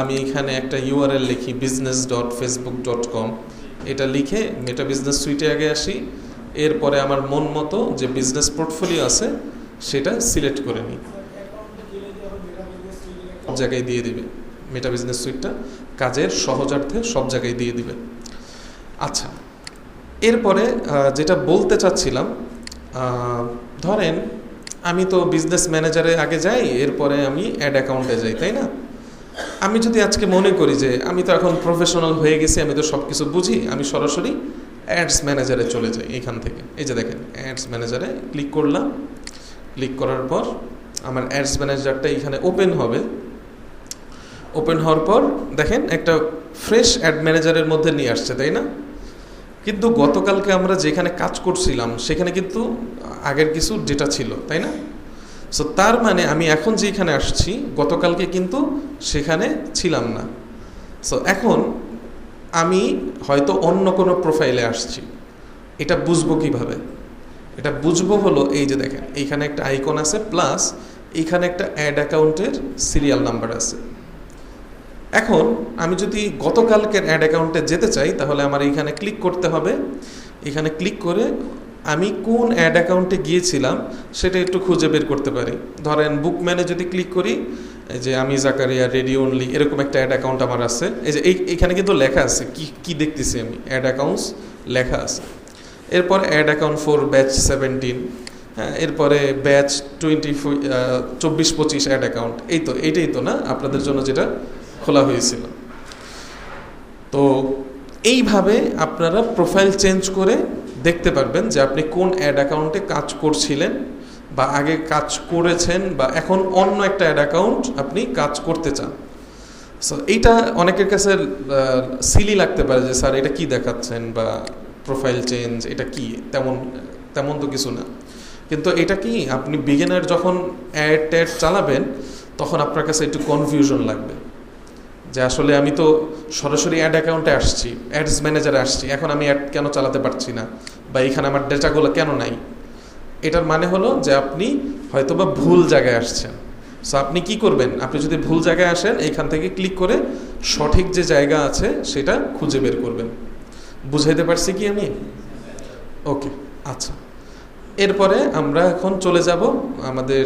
আমি এখানে একটা ইউআরএল লিখি business.facebook.com, এটা লিখে মেটা বিজনেস সুইটে আগে আসি, এরপরে আমার মন মতো যে বিজনেস পোর্টফোলিও আছে সেটা সিলেক্ট করে নিই, সব জায়গায় দিয়ে দিবে। মেটা বিজনেস সুইটটা কাজের সহজার্থে সব জায়গায় দিয়ে দিবে। আচ্ছা, এরপরে যেটা বলতে চাচ্ছিলাম, ধরেন আমি তো বিজনেস ম্যানেজারে আগে যাই, এরপরে আমি অ্যাড অ্যাকাউন্টে যাই, তাই না? আমি যদি আজকে মনে করি যে আমি তো এখন প্রফেশনাল হয়ে গেছি, আমি তো সব কিছু বুঝি, আমি সরাসরি অ্যাডস ম্যানেজারে চলে যাই। এখান থেকে এই যে দেখেন অ্যাডস ম্যানেজারে ক্লিক করলাম, ক্লিক করার পর আমার অ্যাডস ম্যানেজারটা এখানে ওপেন হবে। ওপেন হওয়ার পর দেখেন একটা ফ্রেশ অ্যাড ম্যানেজারের মধ্যে নিয়ে আসছে, তাই না? কিন্তু গতকালকে আমরা যেখানে কাজ করছিলাম সেখানে কিন্তু আগের কিছু ডেটা ছিল, তাই না? সো তার মানে আমি এখন যেখানে আসছি গতকালকে কিন্তু সেখানে ছিলাম না। সো এখন আমি হয়তো অন্য কোনো প্রোফাইলে আসছি, এটা বুঝবো কিভাবে? এটা বুঝবো হলো এই যে দেখেন এইখানে একটা আইকন আছে, প্লাস এইখানে একটা অ্যাড অ্যাকাউন্টের সিরিয়াল নাম্বার আছে। এখন আমি যদি গতকালকের অ্যাড অ্যাকাউন্টে যেতে চাই তাহলে আমার এইখানে ক্লিক করতে হবে। এখানে ক্লিক করে আমি কোন অ্যাড অ্যাকাউন্টে গিয়েছিলাম সেটা একটু খুঁজে বের করতে পারি। ধরেন বুকম্যানে যদি ক্লিক করি, এই যে আমি জাকারিয়া রেডি অনলি এরকম একটা অ্যাড অ্যাকাউন্ট আমার আছে। এই যে এইখানে কিন্তু লেখা আছে কি দেখতেছি আমি, অ্যাড অ্যাকাউন্টস লেখা আছে। এরপর অ্যাড অ্যাকাউন্ট ফর ব্যাচ 17, হ্যাঁ, এরপরে ব্যাচ 24-25 অ্যাড অ্যাকাউন্ট। এইটাই তো না আপনাদের জন্য যেটা খোলা হয়েছিল। তো এইভাবে আপনারা প্রোফাইল চেঞ্জ করে দেখতে পারবেন যে আপনি কোন অ্যাড অ্যাকাউন্টে কাজ করছিলেন বা আগে কাজ করেছেন, বা এখন অন্য একটা অ্যাড অ্যাকাউন্ট আপনি কাজ করতে চান। সো এইটা অনেকের কাছে সিলি লাগতে পারে যে স্যার এটা কি দেখাচ্ছেন, বা প্রোফাইল চেঞ্জ এটা কি, তেমন তো কিছু না। কিন্তু এটা কি আপনি বিগিনার যখন অ্যাড চালাবেন তখন আপনার কাছে একটু কনফিউশন লাগবে যে আসলে আমি তো সরাসরি অ্যাড অ্যাকাউন্টে আসছি, অ্যাডস ম্যানেজারে আসছি, এখন আমি অ্যাড কেন চালাতে পারছি না, বা এখানে আমার ডেটাগুলো কেন নাই? এটার মানে হলো যে আপনি হয়তোবা ভুল জায়গায় আসছেন। সো আপনি কি করবেন, আপনি যদি ভুল জায়গায় আসেন এইখান থেকে ক্লিক করে সঠিক যে জায়গা আছে সেটা খুঁজে বের করবেন। বুঝাইতে পারছি কি আমি? ওকে, আচ্ছা। এরপরে আমরা এখন চলে যাব আমাদের